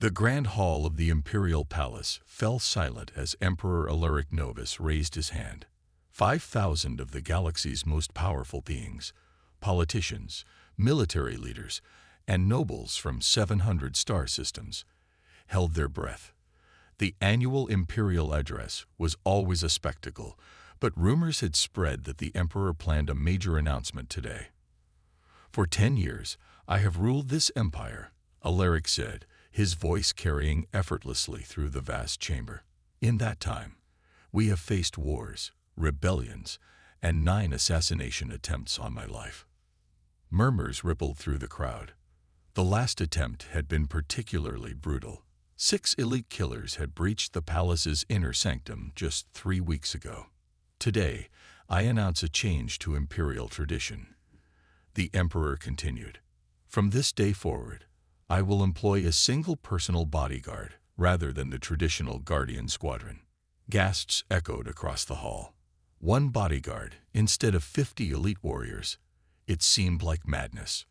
The grand hall of the imperial palace fell silent as Emperor Alaric Novus raised his hand. 5,000 of the galaxy's most powerful beings, politicians, military leaders, and nobles from 700 star systems, held their breath. The annual imperial address was always a spectacle, but rumors had spread that the emperor planned a major announcement today. "For 10 years, I have ruled this empire," Alaric said, his voice carrying effortlessly through the vast chamber. "In that time, we have faced wars, rebellions, and 9 assassination attempts on my life." Murmurs rippled through the crowd. The last attempt had been particularly brutal. 6 elite killers had breached the palace's inner sanctum just 3 weeks ago. "Today, I announce a change to imperial tradition," the emperor continued. "From this day forward, I will employ a single personal bodyguard rather than the traditional guardian squadron." Gasps echoed across the hall. 1 bodyguard instead of 50 elite warriors. It seemed like madness.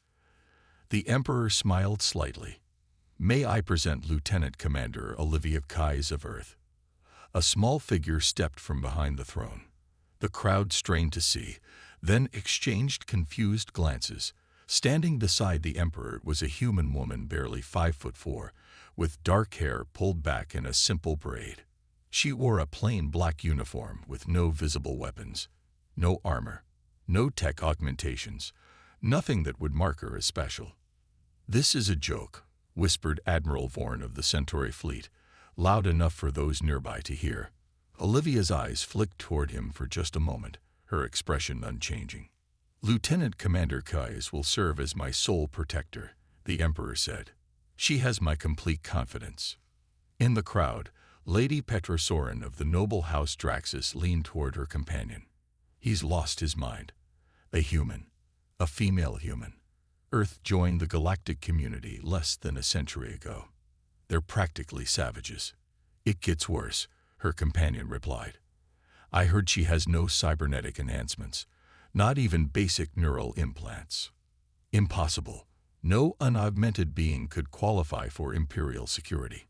The emperor smiled slightly. "May I present Lieutenant Commander Olivia Kais of Earth." A small figure stepped from behind the throne. The crowd strained to see, then exchanged confused glances. Standing beside the emperor was a human woman barely 5'4", with dark hair pulled back in a simple braid. She wore a plain black uniform with no visible weapons, no armor, no tech augmentations, nothing that would mark her as special. "This is a joke," whispered Admiral Vorn of the Centauri fleet, loud enough for those nearby to hear. Olivia's eyes flicked toward him for just a moment, her expression unchanging. "Lieutenant Commander Kais will serve as my sole protector," the emperor said. "She has my complete confidence." In the crowd, Lady Petra Sorin of the noble house Draxus leaned toward her companion. "He's lost his mind. A human. A female human. Earth joined the galactic community less than a century ago. They're practically savages." "It gets worse," her companion replied. "I heard she has no cybernetic enhancements, not even basic neural implants." "Impossible. No unaugmented being could qualify for imperial security."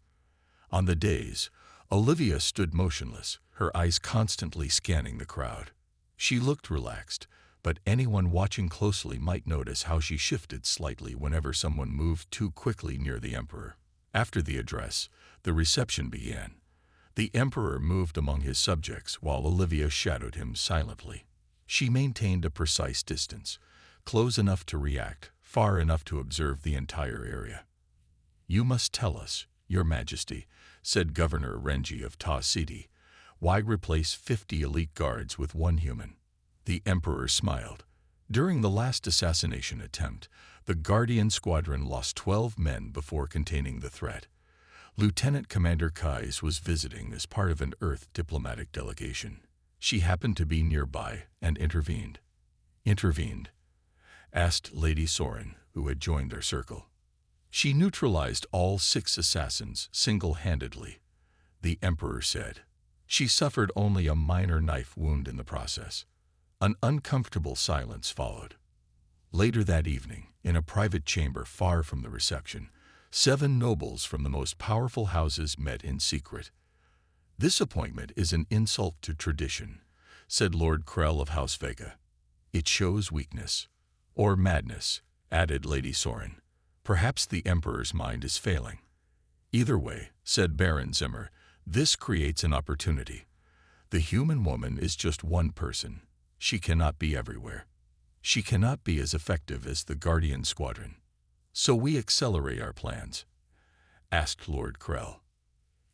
On the dais, Olivia stood motionless, her eyes constantly scanning the crowd. She looked relaxed, but anyone watching closely might notice how she shifted slightly whenever someone moved too quickly near the emperor. After the address, the reception began. The emperor moved among his subjects while Olivia shadowed him silently. She maintained a precise distance, close enough to react, far enough to observe the entire area. "You must tell us, Your Majesty," said Governor Renji of Ta City, "why replace 50 elite guards with 1 human?" The emperor smiled. "During the last assassination attempt, the Guardian Squadron lost 12 men before containing the threat. Lieutenant Commander Kais was visiting as part of an Earth diplomatic delegation. She happened to be nearby and intervened." "Intervened?" asked Lady Sorin, who had joined their circle. "She neutralized all 6 assassins single-handedly," the emperor said. "She suffered only a minor knife wound in the process." An uncomfortable silence followed. Later that evening, in a private chamber far from the reception, 7 nobles from the most powerful houses met in secret. "This appointment is an insult to tradition," said Lord Krell of House Vega. "It shows weakness." "Or madness," added Lady Sorin. "Perhaps the emperor's mind is failing." "Either way," said Baron Zimmer, "this creates an opportunity. The human woman is just one person. She cannot be everywhere. She cannot be as effective as the Guardian Squadron. So we accelerate our plans?" asked Lord Krell.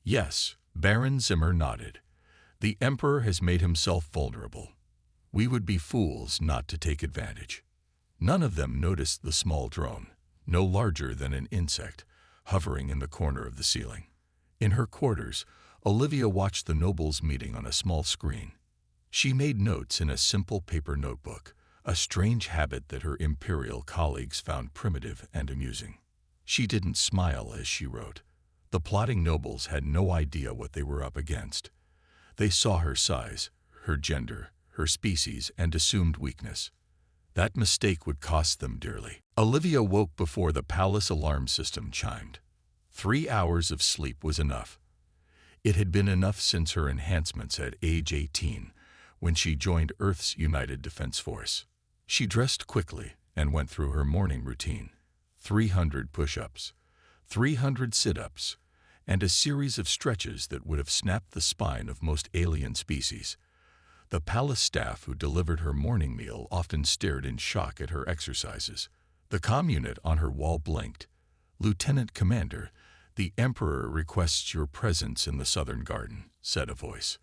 "Yes," Baron Zimmer nodded. "The Emperor has made himself vulnerable. We would be fools not to take advantage." None of them noticed the small drone, no larger than an insect, hovering in the corner of the ceiling. In her quarters, Olivia watched the nobles meeting on a small screen. She made notes in a simple paper notebook, a strange habit that her imperial colleagues found primitive and amusing. She didn't smile as she wrote. The plotting nobles had no idea what they were up against. They saw her size, her gender, her species, and assumed weakness. That mistake would cost them dearly. Olivia woke before the palace alarm system chimed. 3 hours of sleep was enough. It had been enough since her enhancements at age 18, when she joined Earth's United Defense Force. She dressed quickly and went through her morning routine. 300 push-ups, 300 sit-ups, and a series of stretches that would have snapped the spine of most alien species. The palace staff who delivered her morning meal often stared in shock at her exercises. The comm unit on her wall blinked. "Lieutenant Commander, the Emperor requests your presence in the Southern Garden," said a voice.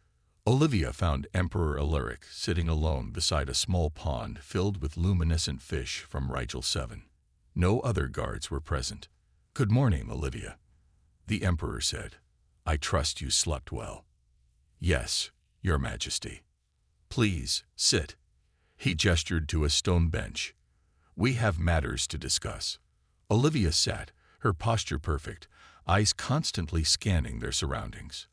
Olivia found Emperor Alaric sitting alone beside a small pond filled with luminescent fish from Rigel 7. No other guards were present. "Good morning, Olivia," the Emperor said. "I trust you slept well." "Yes, Your Majesty." "Please, sit." He gestured to a stone bench. "We have matters to discuss." Olivia sat, her posture perfect, eyes constantly scanning their surroundings.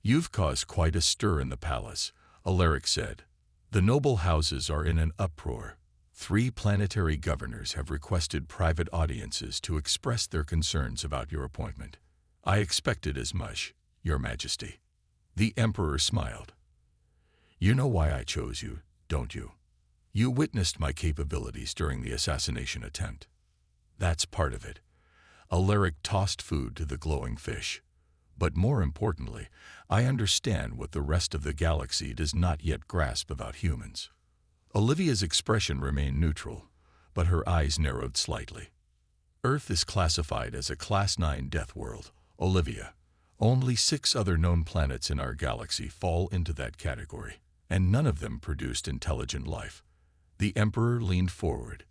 "You've caused quite a stir in the palace," Alaric said. "The noble houses are in an uproar. 3 planetary governors have requested private audiences to express their concerns about your appointment." "I expected as much, Your Majesty." The Emperor smiled. "You know why I chose you, don't you? You witnessed my capabilities during the assassination attempt." "That's part of it." Alaric tossed food to the glowing fish. "But more importantly, I understand what the rest of the galaxy does not yet grasp about humans." Olivia's expression remained neutral, but her eyes narrowed slightly. "Earth is classified as a Class 9 death world, Olivia. Only 6 other known planets in our galaxy fall into that category, and none of them produced intelligent life." The Emperor leaned forward.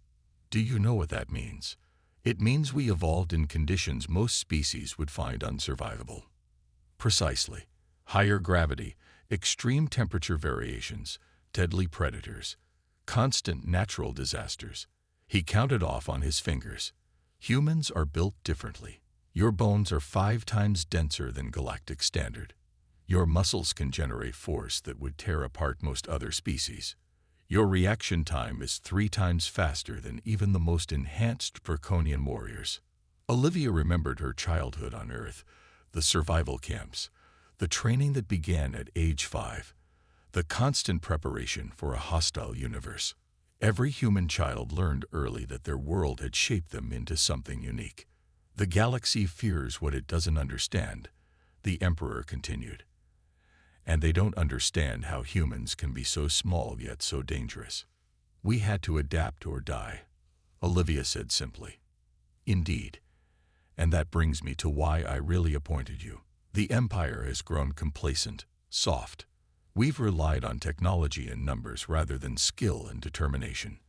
"Do you know what that means? It means we evolved in conditions most species would find unsurvivable." "Precisely. Higher gravity, extreme temperature variations, deadly predators, constant natural disasters." He counted off on his fingers. "Humans are built differently. Your bones are 5 times denser than galactic standard. Your muscles can generate force that would tear apart most other species. Your reaction time is 3 times faster than even the most enhanced draconian warriors." Olivia remembered her childhood on Earth, the survival camps, the training that began at age 5, the constant preparation for a hostile universe. Every human child learned early that their world had shaped them into something unique. "The galaxy fears what it doesn't understand," the Emperor continued. "And they don't understand how humans can be so small yet so dangerous." "We had to adapt or die," Olivia said simply. "Indeed. And that brings me to why I really appointed you. The Empire has grown complacent, soft. We've relied on technology and numbers rather than skill and determination.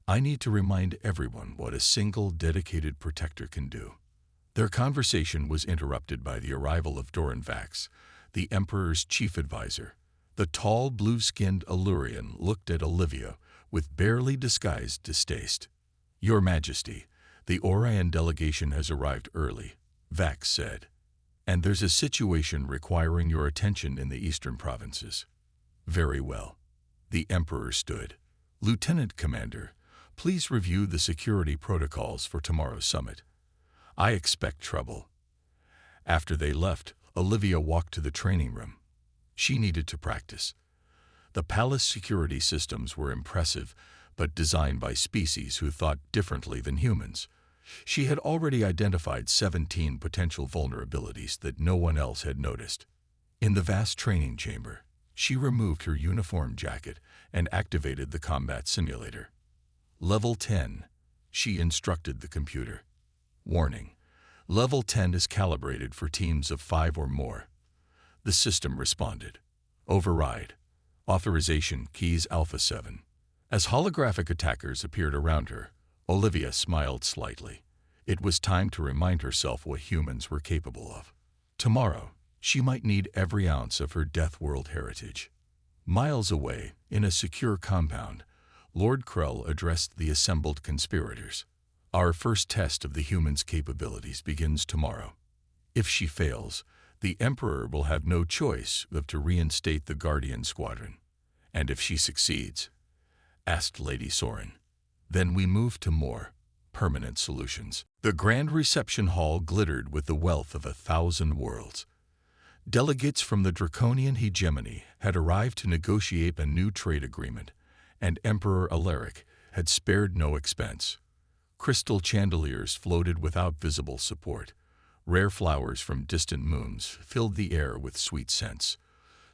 I need to remind everyone what a single dedicated protector can do." Their conversation was interrupted by the arrival of Doran Vax, the Emperor's chief advisor. The tall, blue-skinned Allurian looked at Olivia with barely disguised distaste. "Your Majesty, the Orion delegation has arrived early," Vax said. "And there's a situation requiring your attention in the eastern provinces." "Very well." The Emperor stood. "Lieutenant Commander, please review the security protocols for tomorrow's summit. I expect trouble." After they left, Olivia walked to the training room. She needed to practice. The palace security systems were impressive, but designed by species who thought differently than humans. She had already identified 17 potential vulnerabilities that no one else had noticed. In the vast training chamber, she removed her uniform jacket and activated the combat simulator. "Level 10, she instructed the computer. "Warning, Level 10 is calibrated for teams of 5 or more." The system responded. "Override. Authorization keys Alpha 7. As holographic attackers appeared around her, Olivia smiled slightly. It was time to remind herself what humans were capable of. Tomorrow, she might need every ounce of her Death World heritage. Miles away, in a secure compound, Lord Krell addressed the assembled conspirators. "Our first test of the human's capabilities begins tomorrow. If she fails, the Emperor will have no choice but to reinstate the Guardian Squadron. And if she succeeds," asked Lady Soren, "then we move to more permanent solutions. The grand reception hall glittered with the wealth of 1,000 worlds. Delegates from the draconian hegemony had arrived to negotiate a new trade agreement, and Emperor Alaric had spared no expense. Crystal chandeliers floated without visible support. Rare flowers from distant moons filled the air with sweet scents.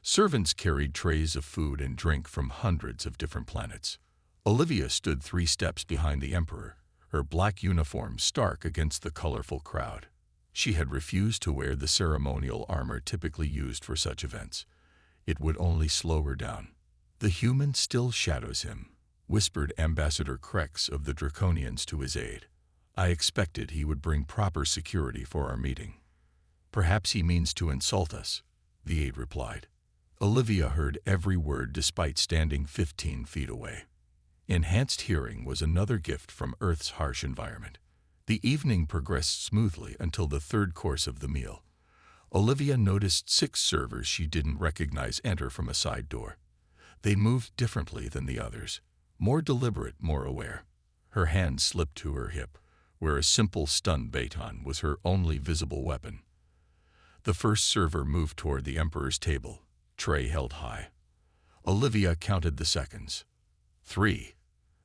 Servants carried trays of food and drink from hundreds of different planets. Olivia stood 3 steps behind the Emperor, her black uniform stark against the colorful crowd. She had refused to wear the ceremonial armor typically used for such events. It would only slow her down. "The human still shadows him," whispered Ambassador Krex of the Draconians to his aide. "I expected he would bring proper security for our meeting." "Perhaps he means to insult us," the aide replied. Olivia heard every word despite standing 15 feet away. Enhanced hearing was another gift from Earth's harsh environment. The evening progressed smoothly until the 3rd course of the meal. Olivia noticed 6 servers she didn't recognize enter from a side door. They moved differently than the others, more deliberate, more aware. Her hand slipped to her hip, where a simple stun baton was her only visible weapon. The first server moved toward the Emperor's table, tray held high. Olivia counted the seconds. 3.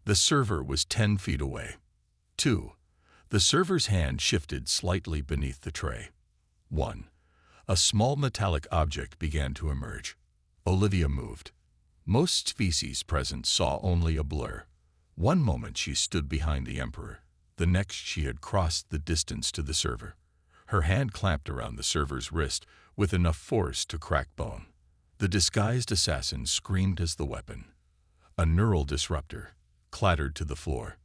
The server was 10 feet away. 2. The server's hand shifted slightly beneath the tray. 1. A small metallic object began to emerge. Olivia moved. Most species present saw only a blur. One moment she stood behind the Emperor. The next she had crossed the distance to the server. Her hand clamped around the server's wrist with enough force to crack bone. The disguised assassin screamed as the weapon. A neural disruptor clattered to the floor.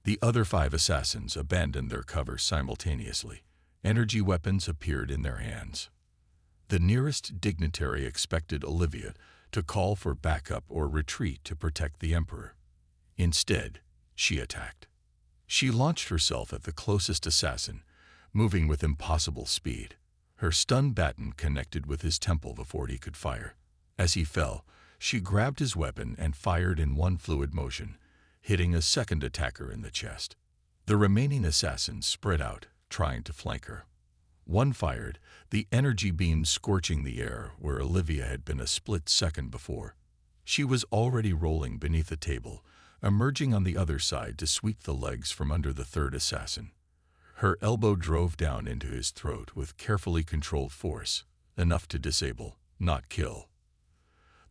The other 5 assassins abandoned their cover simultaneously. Energy weapons appeared in their hands. The nearest dignitary expected Olivia to call for backup or retreat to protect the Emperor. Instead, she attacked. She launched herself at the closest assassin, moving with impossible speed. Her stun baton connected with his temple before he could fire. As he fell, she grabbed his weapon and fired in one fluid motion, hitting a second attacker in the chest. The remaining assassins spread out, trying to flank her. One fired, the energy beam scorching the air where Olivia had been a split second before. She was already rolling beneath the table, emerging on the other side to sweep the legs from under the 3rd assassin. Her elbow drove down into his throat with carefully controlled force, enough to disable, not kill.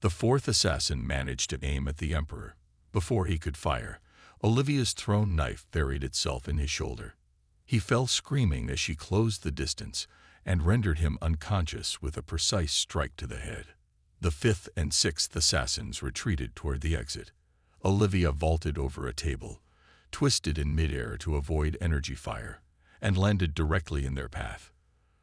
The 4th assassin managed to aim at the Emperor. Before he could fire, Olivia's thrown knife buried itself in his shoulder. He fell screaming as she closed the distance and rendered him unconscious with a precise strike to the head. The 5th and 6th assassins retreated toward the exit. Olivia vaulted over a table, twisted in midair to avoid energy fire, and landed directly in their path.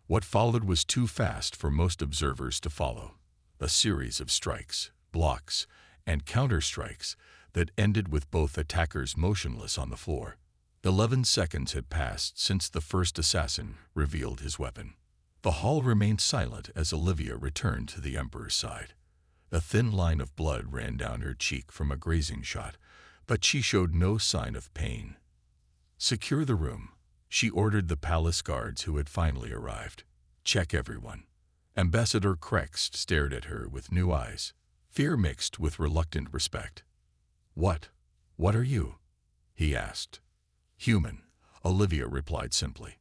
What followed was too fast for most observers to follow. A series of strikes, blocks, and counter-strikes that ended with both attackers motionless on the floor. 11 seconds had passed since the 1st assassin revealed his weapon. The hall remained silent as Olivia returned to the Emperor's side. A thin line of blood ran down her cheek from a grazing shot, but she showed no sign of pain. "Secure the room," she ordered the palace guards who had finally arrived. "Check everyone." Ambassador Krex stared at her with new eyes, fear mixed with reluctant respect. What are you?" he asked. "Human," Olivia replied simply.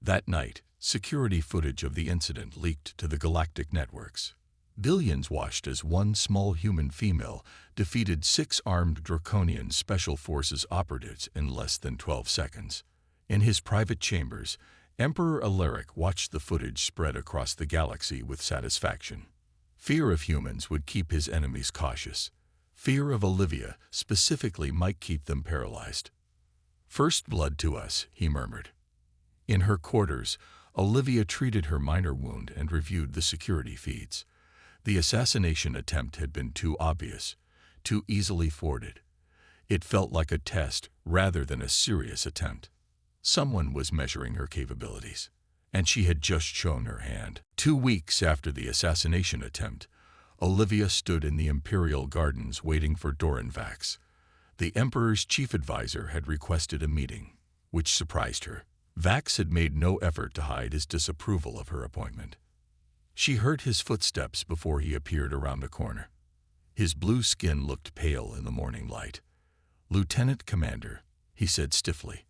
That night, security footage of the incident leaked to the galactic networks. Billions watched as one small human female defeated 6 armed draconian special forces operatives in less than 12 seconds. In his private chambers, Emperor Alaric watched the footage spread across the galaxy with satisfaction. Fear of humans would keep his enemies cautious. Fear of Olivia specifically might keep them paralyzed. "First blood to us," he murmured. In her quarters, Olivia treated her minor wound and reviewed the security feeds. The assassination attempt had been too obvious, too easily thwarted. It felt like a test rather than a serious attempt. Someone was measuring her capabilities, and she had just shown her hand. 2 weeks after the assassination attempt, Olivia stood in the Imperial Gardens waiting for Doran Vax. The Emperor's chief advisor had requested a meeting. which surprised her. Vax had made no effort to hide his disapproval of her appointment. She heard his footsteps before he appeared around the corner. His blue skin looked pale in the morning light. "Lieutenant Commander," he said stiffly,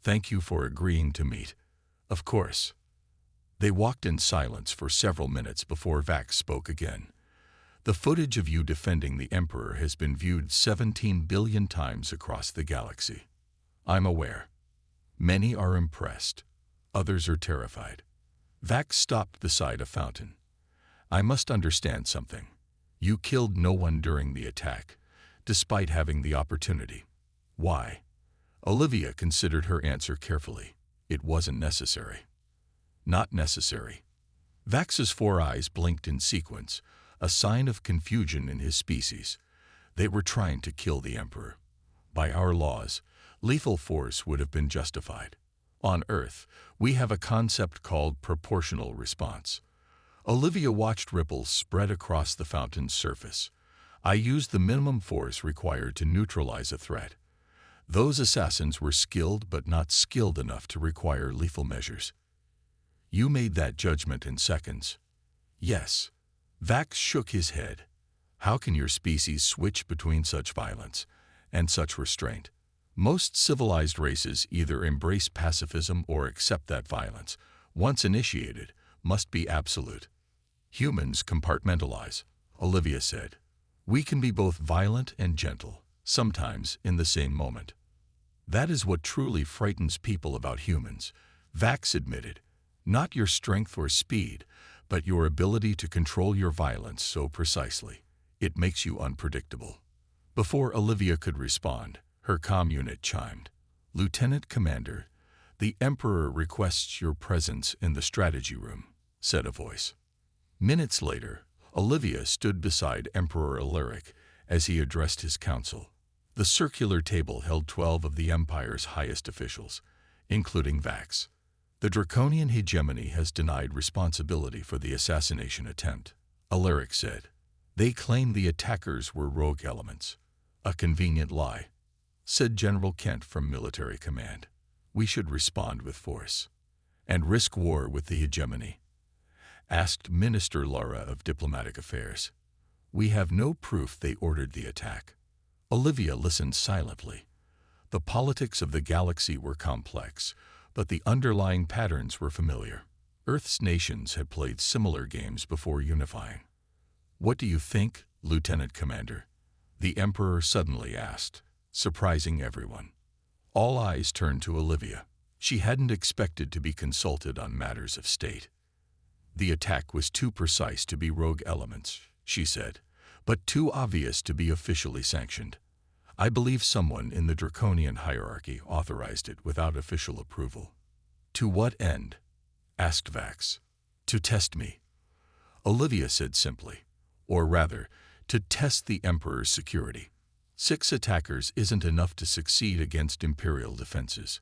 "thank you for agreeing to meet." "Of course." They walked in silence for several minutes before Vax spoke again. "The footage of you defending the Emperor has been viewed 17 billion times across the galaxy. I'm aware. Many are impressed. Others are terrified." Vax stopped beside a fountain. "I must understand something. You killed no one during the attack, despite having the opportunity. Why?" Olivia considered her answer carefully. "It wasn't necessary." "Not necessary." Vax's 4 eyes blinked in sequence, a sign of confusion in his species. "They were trying to kill the Emperor. By our laws, lethal force would have been justified. On Earth, we have a concept called proportional response." Olivia watched ripples spread across the fountain's surface. "I used the minimum force required to neutralize a threat. Those assassins were skilled but not skilled enough to require lethal measures." "You made that judgment in seconds." "Yes." Vax shook his head. "How can your species switch between such violence and such restraint? Most civilized races either embrace pacifism or accept that violence, once initiated, must be absolute. Humans compartmentalize," Olivia said. "We can be both violent and gentle, sometimes in the same moment." "That is what truly frightens people about humans," Vax admitted. "Not your strength or speed, but your ability to control your violence so precisely. It makes you unpredictable." Before Olivia could respond, her comm unit chimed. "Lieutenant Commander, the Emperor requests your presence in the strategy room," said a voice. Minutes later, Olivia stood beside Emperor Alaric as he addressed his council. The circular table held 12 of the Empire's highest officials, including Vax. "The Draconian hegemony has denied responsibility for the assassination attempt," Alaric said. "They claim the attackers were rogue elements." "A convenient lie," said General Kent from Military Command. "We should respond with force." "And risk war with the hegemony?" asked Minister Lara of Diplomatic Affairs. "We have no proof they ordered the attack." Olivia listened silently. The politics of the galaxy were complex, but the underlying patterns were familiar. Earth's nations had played similar games before unifying. "What do you think, Lieutenant Commander?" the Emperor suddenly asked, surprising everyone. All eyes turned to Olivia. She hadn't expected to be consulted on matters of state. "The attack was too precise to be rogue elements," she said, "but too obvious to be officially sanctioned. I believe someone in the Draconian hierarchy authorized it without official approval." "To what end?" asked Vax. "To test me," Olivia said simply. "Or rather, to test the Emperor's security. 6 attackers isn't enough to succeed against Imperial defenses.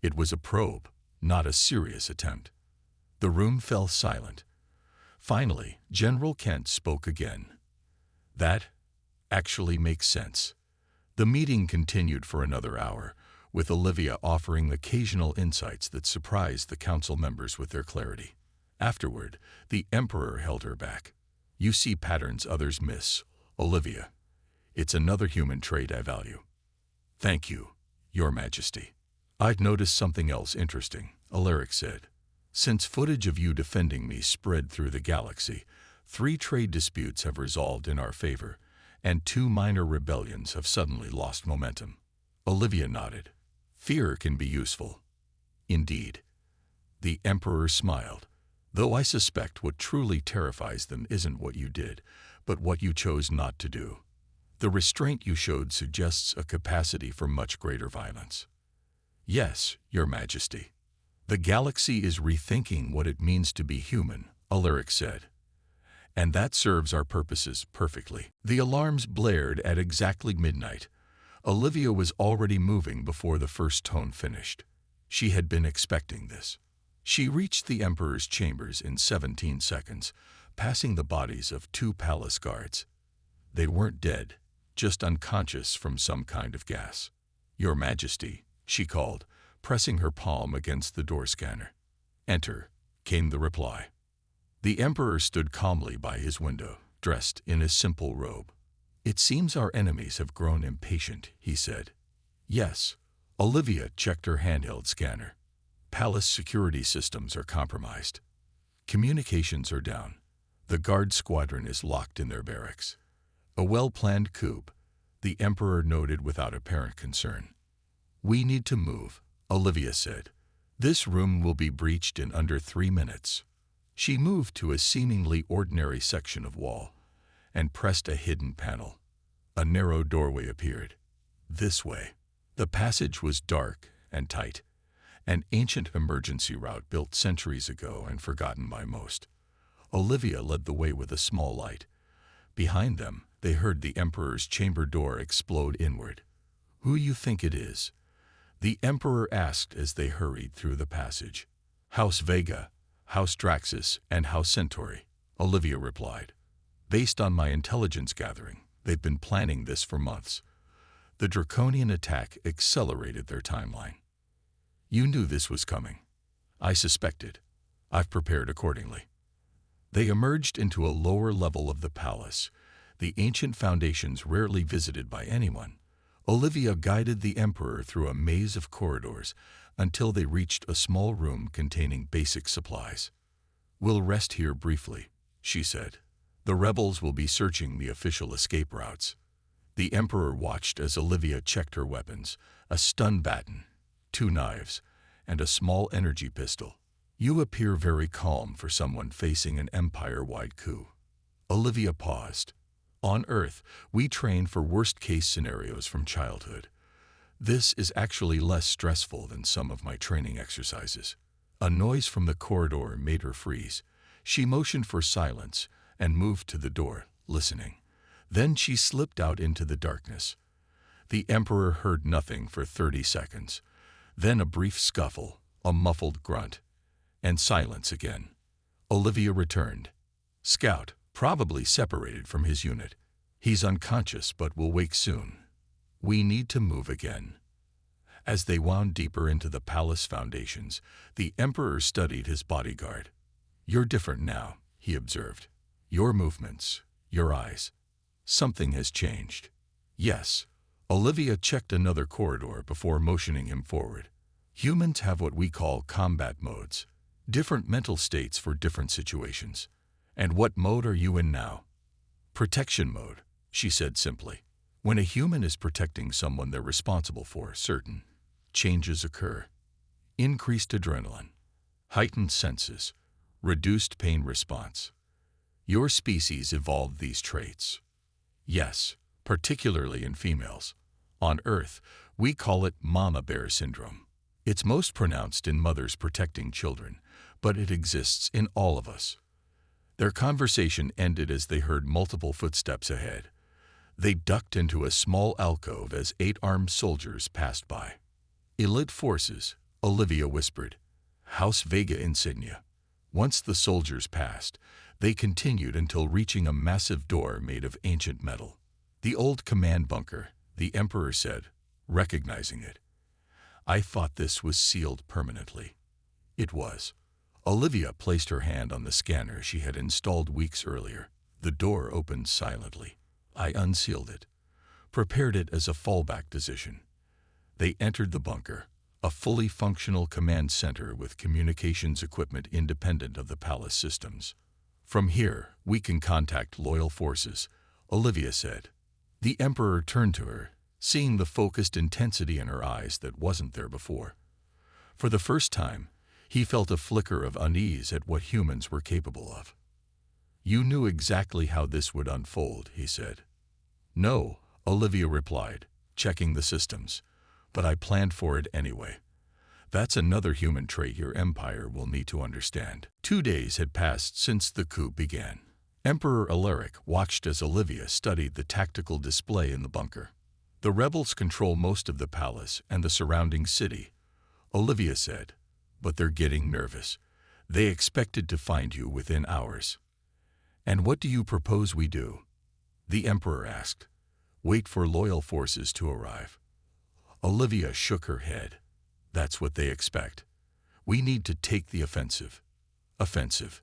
It was a probe, not a serious attempt." The room fell silent. Finally, General Kent spoke again. "That actually makes sense." The meeting continued for another hour, with Olivia offering occasional insights that surprised the council members with their clarity. Afterward, the Emperor held her back. "You see patterns others miss, Olivia. It's another human trait I value." "Thank you, Your Majesty." "I'd noticed something else interesting," Alaric said. "Since footage of you defending me spread through the galaxy, 3 trade disputes have resolved in our favor, and 2 minor rebellions have suddenly lost momentum." Olivia nodded. "Fear can be useful." "Indeed." The Emperor smiled. "Though I suspect what truly terrifies them isn't what you did, but what you chose not to do. The restraint you showed suggests a capacity for much greater violence." "Yes, Your Majesty. The galaxy is rethinking what it means to be human," Alaric said. "And that serves our purposes perfectly." The alarms blared at exactly midnight. Olivia was already moving before the first tone finished. She had been expecting this. She reached the Emperor's chambers in 17 seconds, passing the bodies of 2 palace guards. They weren't dead, just unconscious from some kind of gas. "Your Majesty," she called, pressing her palm against the door scanner. "Enter," came the reply. The Emperor stood calmly by his window, dressed in a simple robe. "It seems our enemies have grown impatient," he said. "Yes." Olivia checked her handheld scanner. "Palace security systems are compromised. Communications are down. The guard squadron is locked in their barracks. A well-planned coup," the Emperor noted without apparent concern. "We need to move," Olivia said. "This room will be breached in under 3 minutes." She moved to a seemingly ordinary section of wall and pressed a hidden panel. A narrow doorway appeared. "This way." The passage was dark and tight, an ancient emergency route built centuries ago and forgotten by most. Olivia led the way with a small light. Behind them, they heard the Emperor's chamber door explode inward. "Who you think it is?" the Emperor asked as they hurried through the passage. "House Vega, House Draxus, and House Centauri," Olivia replied. "Based on my intelligence gathering, they've been planning this for months. The draconian attack accelerated their timeline." "You knew this was coming." "I suspected. I've prepared accordingly." They emerged into a lower level of the palace, the ancient foundations rarely visited by anyone. Olivia guided the Emperor through a maze of corridors until they reached a small room containing basic supplies. "We'll rest here briefly," she said. "The rebels will be searching the official escape routes." The Emperor watched as Olivia checked her weapons, a stun baton, 2 knives, and a small energy pistol. "You appear very calm for someone facing an empire-wide coup." Olivia paused. "On Earth, we train for worst-case scenarios from childhood. This is actually less stressful than some of my training exercises." A noise from the corridor made her freeze. She motioned for silence and moved to the door, listening. Then she slipped out into the darkness. The Emperor heard nothing for 30 seconds. Then a brief scuffle, a muffled grunt, and silence again. Olivia returned. "Scout, probably separated from his unit. He's unconscious but will wake soon. We need to move again." As they wound deeper into the palace foundations, the Emperor studied his bodyguard. "You're different now," he observed. "Your movements, your eyes. Something has changed." "Yes." Olivia checked another corridor before motioning him forward. "Humans have what we call combat modes, different mental states for different situations. And what mode are you in now?" "Protection mode," she said simply. "When a human is protecting someone they're responsible for, certain changes occur. Increased adrenaline, heightened senses, reduced pain response. Your species evolved these traits." "Yes, particularly in females. On Earth, we call it mama bear syndrome. It's most pronounced in mothers protecting children, but it exists in all of us." Their conversation ended as they heard multiple footsteps ahead. They ducked into a small alcove as 8 armed soldiers passed by. "Elite forces," Olivia whispered. "House Vega insignia." Once the soldiers passed, they continued until reaching a massive door made of ancient metal. "The old command bunker," the Emperor said, recognizing it. "I thought this was sealed permanently." It was. Olivia placed her hand on the scanner she had installed weeks earlier. The door opened silently. I unsealed it, prepared it as a fallback position. They entered the bunker, a fully functional command center with communications equipment independent of the palace systems. "From here, we can contact loyal forces," Olivia said. The Emperor turned to her, seeing the focused intensity in her eyes that wasn't there before. For the first time, he felt a flicker of unease at what humans were capable of. "You knew exactly how this would unfold," he said. "No," Olivia replied, checking the systems, "but I planned for it anyway. That's another human trait your empire will need to understand." 2 days had passed since the coup began. Emperor Alaric watched as Olivia studied the tactical display in the bunker. "The rebels control most of the palace and the surrounding city," Olivia said, "but they're getting nervous. They expected to find you within hours." "And what do you propose we do?" the Emperor asked. "Wait for loyal forces to arrive." Olivia shook her head. That's what they expect. We need to take the offensive. Offensive.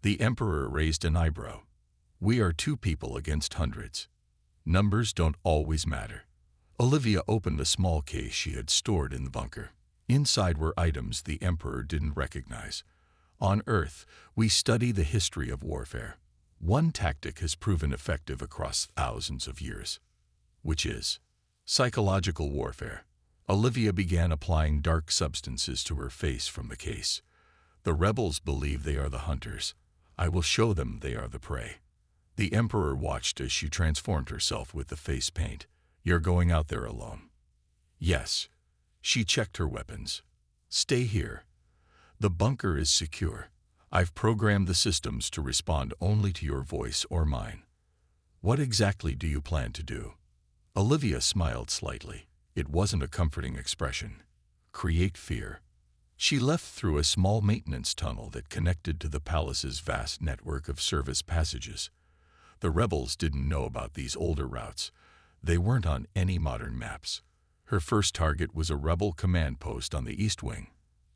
The Emperor raised an eyebrow. We are 2 people against hundreds. Numbers don't always matter. Olivia opened a small case she had stored in the bunker. Inside were items the Emperor didn't recognize. On Earth, we study the history of warfare. One tactic has proven effective across thousands of years, which is psychological warfare. Olivia began applying dark substances to her face from the case. The rebels believe they are the hunters. I will show them they are the prey. The Emperor watched as she transformed herself with the face paint. You're going out there alone. Yes. She checked her weapons. Stay here. The bunker is secure. I've programmed the systems to respond only to your voice or mine. What exactly do you plan to do? Olivia smiled slightly. It wasn't a comforting expression. Create fear. She left through a small maintenance tunnel that connected to the palace's vast network of service passages. The rebels didn't know about these older routes. They weren't on any modern maps. Her first target was a rebel command post on the east wing.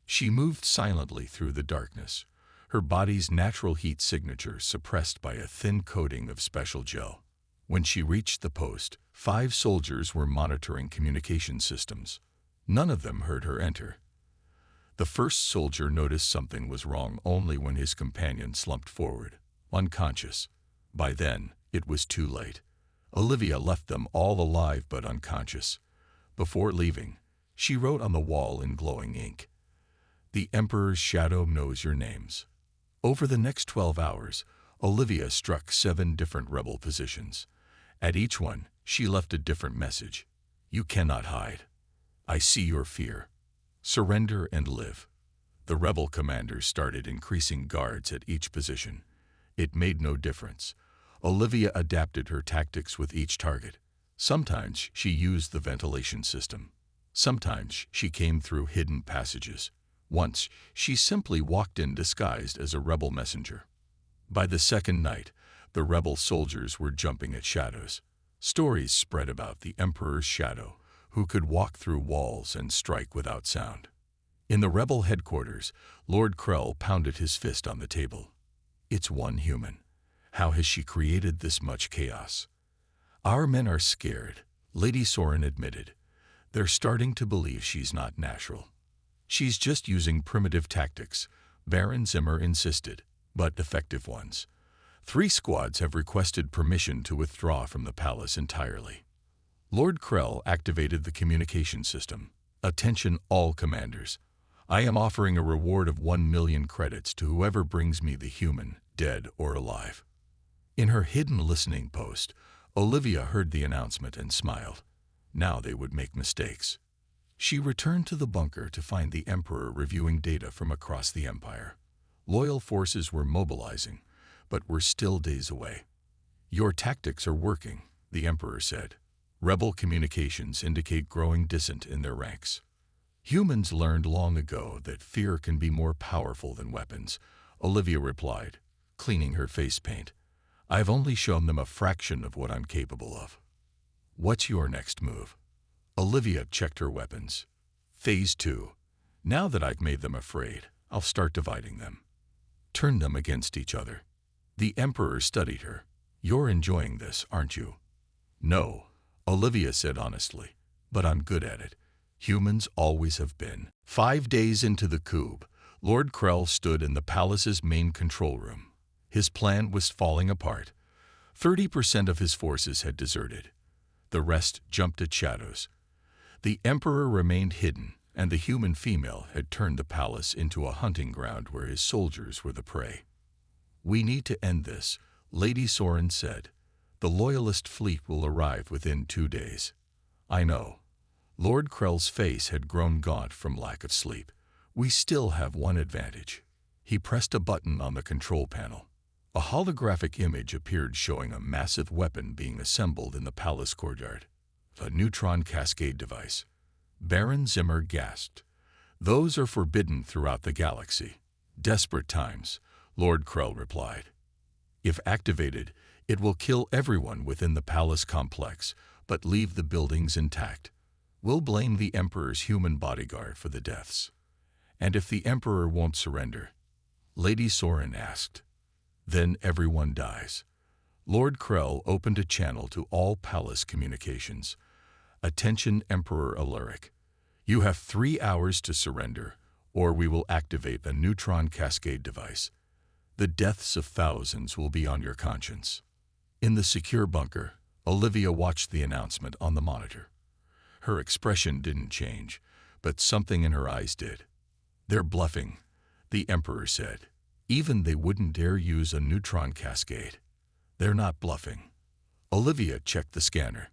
She moved silently through the darkness, her body's natural heat signature suppressed by a thin coating of special gel. When she reached the post, 5 soldiers were monitoring communication systems. None of them heard her enter. The first soldier noticed something was wrong only when his companion slumped forward, unconscious. By then, it was too late. Olivia left them all alive but unconscious. Before leaving, she wrote on the wall in glowing ink, "The Emperor's shadow knows your names." Over the next 12 hours, Olivia struck 7 different rebel positions. At each one, she left a different message. You cannot hide. I see your fear. Surrender and live. The rebel commanders started increasing guards at each position. It made no difference. Olivia adapted her tactics with each target. Sometimes she used the ventilation system. Sometimes she came through hidden passages. Once, she simply walked in disguised as a rebel messenger. By the second night, the rebel soldiers were jumping at shadows. Stories spread about the Emperor's shadow, who could walk through walls and strike without sound. In the rebel headquarters, Lord Krell pounded his fist on the table. It's one human. How has she created this much chaos? Our men are scared, Lady Soren admitted. They're starting to believe she's not natural. She's just using primitive tactics, Baron Zimmer insisted, but effective ones. 3 squads have requested permission to withdraw from the palace entirely. Lord Krell activated the communication system. Attention all commanders. I am offering a reward of 1 million credits to whoever brings me the human, dead or alive. In her hidden listening post, Olivia heard the announcement and smiled. Now they would make mistakes. She returned to the bunker to find the Emperor reviewing data from across the Empire. Loyal forces were mobilizing, but were still days away. Your tactics are working, the Emperor said. Rebel communications indicate growing dissent in their ranks. Humans learned long ago that fear can be more powerful than weapons, Olivia replied, cleaning her face paint. I've only shown them a fraction of what I'm capable of. What's your next move? Olivia checked her weapons. Phase 2. Now that I've made them afraid, I'll start dividing them. Turn them against each other. The Emperor studied her. You're enjoying this, aren't you? No, Olivia said honestly, but I'm good at it. Humans always have been. 5 days into the coup, Lord Krell stood in the palace's main control room. His plan was falling apart. 30% of his forces had deserted. The rest jumped at shadows. The Emperor remained hidden, and the human female had turned the palace into a hunting ground where his soldiers were the prey. We need to end this, Lady Soren said. The Loyalist fleet will arrive within 2 days. I know. Lord Krell's face had grown gaunt from lack of sleep. We still have one advantage. He pressed a button on the control panel. A holographic image appeared showing a massive weapon being assembled in the palace courtyard. A neutron cascade device. Baron Zimmer gasped. Those are forbidden throughout the galaxy. Desperate times, Lord Krell replied. If activated, it will kill everyone within the palace complex, but leave the buildings intact. We'll blame the Emperor's human bodyguard for the deaths. And if the Emperor won't surrender, Lady Soren asked, then everyone dies. Lord Krell opened a channel to all palace communications. Attention Emperor Alaric. You have 3 hours to surrender, or we will activate a neutron cascade device. The deaths of thousands will be on your conscience. In the secure bunker, Olivia watched the announcement on the monitor. Her expression didn't change, but something in her eyes did. They're bluffing, the Emperor said. Even they wouldn't dare use a neutron cascade. They're not bluffing. Olivia checked the scanner.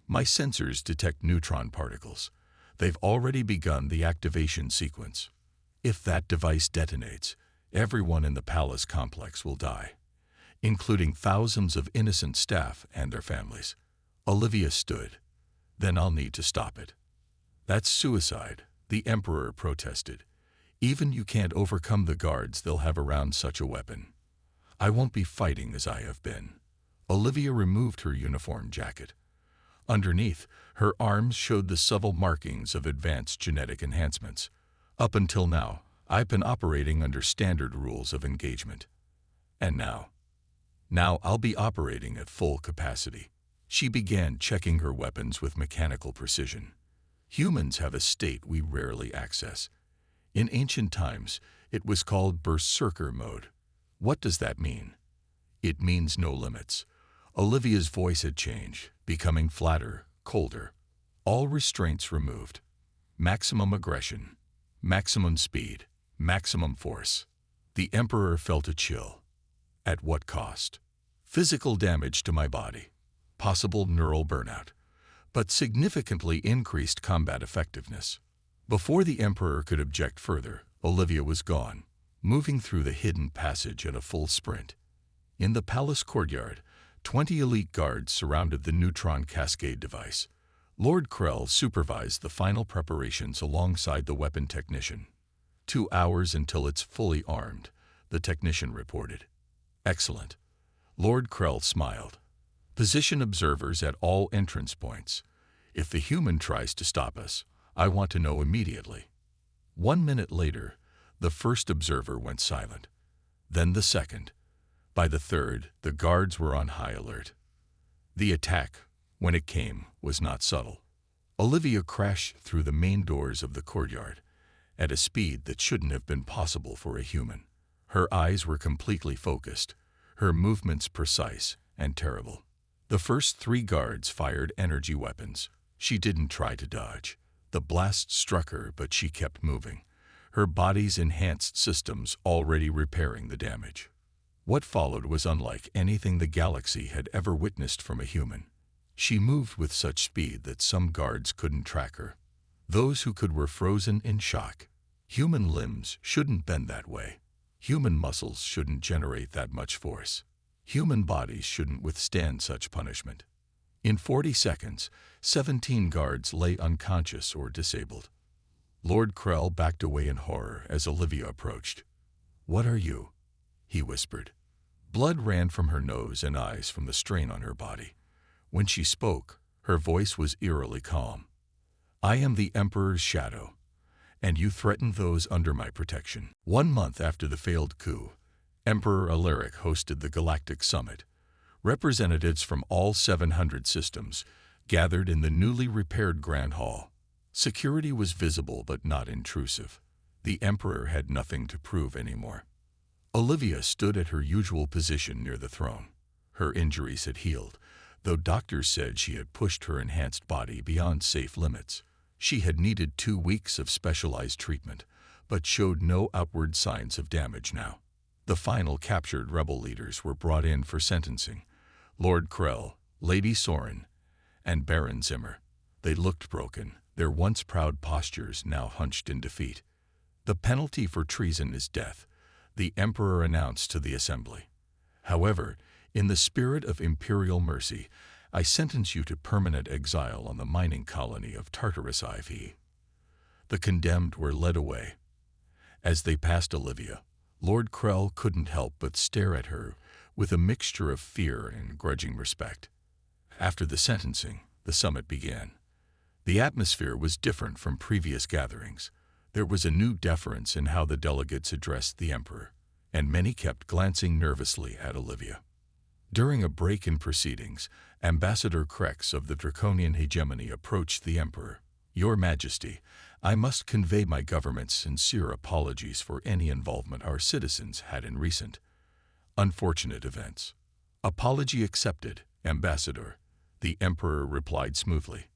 My sensors detect neutron particles. They've already begun the activation sequence. If that device detonates, everyone in the palace complex will die, including thousands of innocent staff and their families. Olivia stood. Then I'll need to stop it. That's suicide, the Emperor protested. Even you can't overcome the guards they'll have around such a weapon. I won't be fighting as I have been. Olivia removed her uniform jacket. Underneath, her arms showed the subtle markings of advanced genetic enhancements. Up until now, I've been operating under standard rules of engagement. And now I'll be operating at full capacity. She began checking her weapons with mechanical precision. Humans have a state we rarely access. In ancient times, it was called berserker mode. What does that mean? It means no limits. Olivia's voice had changed, becoming flatter, colder. All restraints removed. Maximum aggression, maximum speed, maximum force. The Emperor felt a chill. At what cost? Physical damage to my body, possible neural burnout, but significantly increased combat effectiveness. Before the Emperor could object further, Olivia was gone, moving through the hidden passage at a full sprint. In the palace courtyard, 20 elite guards surrounded the neutron cascade device. Lord Krell supervised the final preparations alongside the weapon technician. 2 hours until it's fully armed, the technician reported. Excellent. Lord Krell smiled. Position observers at all entrance points. If the human tries to stop us, I want to know immediately. 1 minute later, the first observer went silent. Then the second. By the third, the guards were on high alert. The attack, when it came, was not subtle. Olivia crashed through the main doors of the courtyard at a speed that shouldn't have been possible for a human. Her eyes were completely focused, her movements precise and terrible. The first 3 guards fired energy weapons. She didn't try to dodge. The blast struck her, but she kept moving, her body's enhanced systems already repairing the damage. What followed was unlike anything the galaxy had ever witnessed from a human. She moved with such speed that some guards couldn't track her. Those who could were frozen in shock. Human limbs shouldn't bend that way. Human muscles shouldn't generate that much force. Human bodies shouldn't withstand such punishment. In 40 seconds, 17 guards lay unconscious or disabled. Lord Krell backed away in horror as Olivia approached. "What are you?" he whispered. Blood ran from her nose and eyes from the strain on her body. When she spoke, her voice was eerily calm. "I am the Emperor's shadow, and you threatened those under my protection." 1 month after the failed coup, Emperor Alaric hosted the Galactic Summit. Representatives from all 700 systems gathered in the newly repaired Grand Hall. Security was visible but not intrusive. The Emperor had nothing to prove anymore. Olivia stood at her usual position near the throne. Her injuries had healed, though doctors said she had pushed her enhanced body beyond safe limits. She had needed 2 weeks of specialized treatment, but showed no outward signs of damage now. The final captured rebel leaders were brought in for sentencing. Lord Krell, Lady Soren, and Baron Zimmer. They looked broken, their once proud postures now hunched in defeat. "The penalty for treason is death," the Emperor announced to the assembly. "However, in the spirit of imperial mercy, I sentence you to permanent exile on the mining colony of Tartarus IV." The condemned were led away. As they passed Olivia, Lord Krell couldn't help but stare at her with a mixture of fear and grudging respect. After the sentencing, the summit began. The atmosphere was different from previous gatherings. There was a new deference in how the delegates addressed the Emperor, and many kept glancing nervously at Olivia. During a break in proceedings, Ambassador Krex of the Draconian Hegemony approached the Emperor. "Your Majesty, I must convey my government's sincere apologies for any involvement our citizens had in recent unfortunate events." "Apology accepted, Ambassador," the Emperor replied smoothly.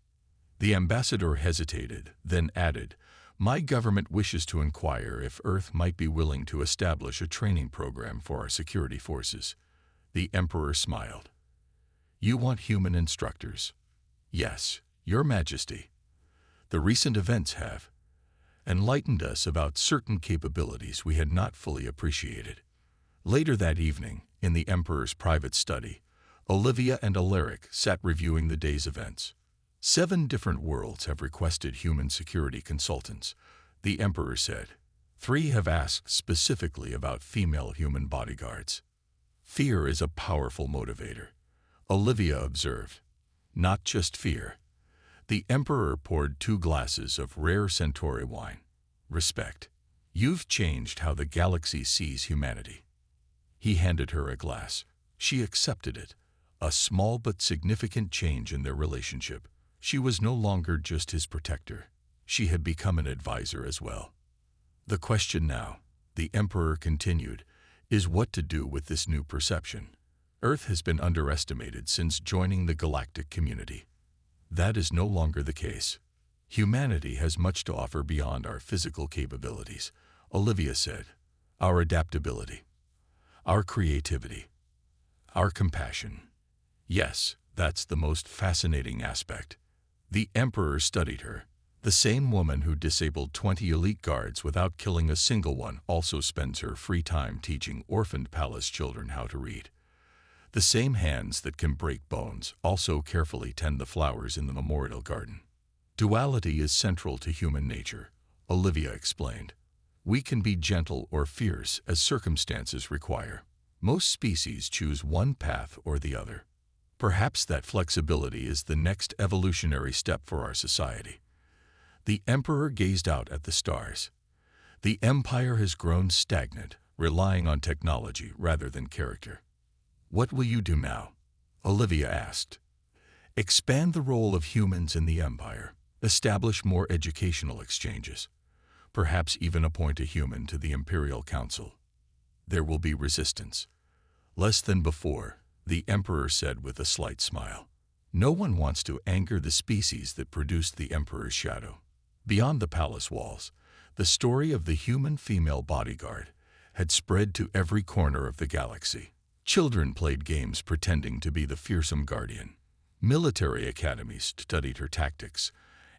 The ambassador hesitated, then added, "My government wishes to inquire if Earth might be willing to establish a training program for our security forces." The Emperor smiled. "You want human instructors?" "Yes, Your Majesty. The recent events have enlightened us about certain capabilities we had not fully appreciated." Later that evening, in the Emperor's private study, Olivia and Alaric sat reviewing the day's events. 7 different worlds have requested human security consultants, the Emperor said. 3 have asked specifically about female human bodyguards. "Fear is a powerful motivator," Olivia observed. "Not just fear." The Emperor poured 2 glasses of rare Centauri wine. "Respect. You've changed how the galaxy sees humanity." He handed her a glass. She accepted it, a small but significant change in their relationship. She was no longer just his protector. She had become an advisor as well. "The question now," the Emperor continued, "is what to do with this new perception. Earth has been underestimated since joining the galactic community. That is no longer the case. Humanity has much to offer beyond our physical capabilities," Olivia said. "Our adaptability, our creativity, our compassion. Yes, that's the most fascinating aspect." The Emperor studied her. The same woman who disabled 20 elite guards without killing a single one also spends her free time teaching orphaned palace children how to read. The same hands that can break bones also carefully tend the flowers in the memorial garden. "Duality is central to human nature," Olivia explained. "We can be gentle or fierce as circumstances require. Most species choose one path or the other. Perhaps that flexibility is the next evolutionary step for our society." The Emperor gazed out at the stars. "The Empire has grown stagnant, relying on technology rather than character." "What will you do now?" Olivia asked. "Expand the role of humans in the Empire, establish more educational exchanges, perhaps even appoint a human to the Imperial Council. There will be resistance. Less than before," the Emperor said with a slight smile. "No one wants to anger the species that produced the Emperor's shadow." Beyond the palace walls, the story of the human female bodyguard had spread to every corner of the galaxy. Children played games pretending to be the fearsome guardian. Military academies studied her tactics,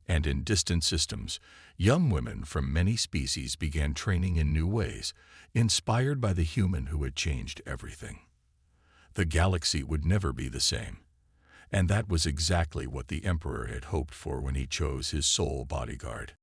and in distant systems, young women from many species began training in new ways, inspired by the human who had changed everything. The galaxy would never be the same, and that was exactly what the Emperor had hoped for when he chose his sole bodyguard.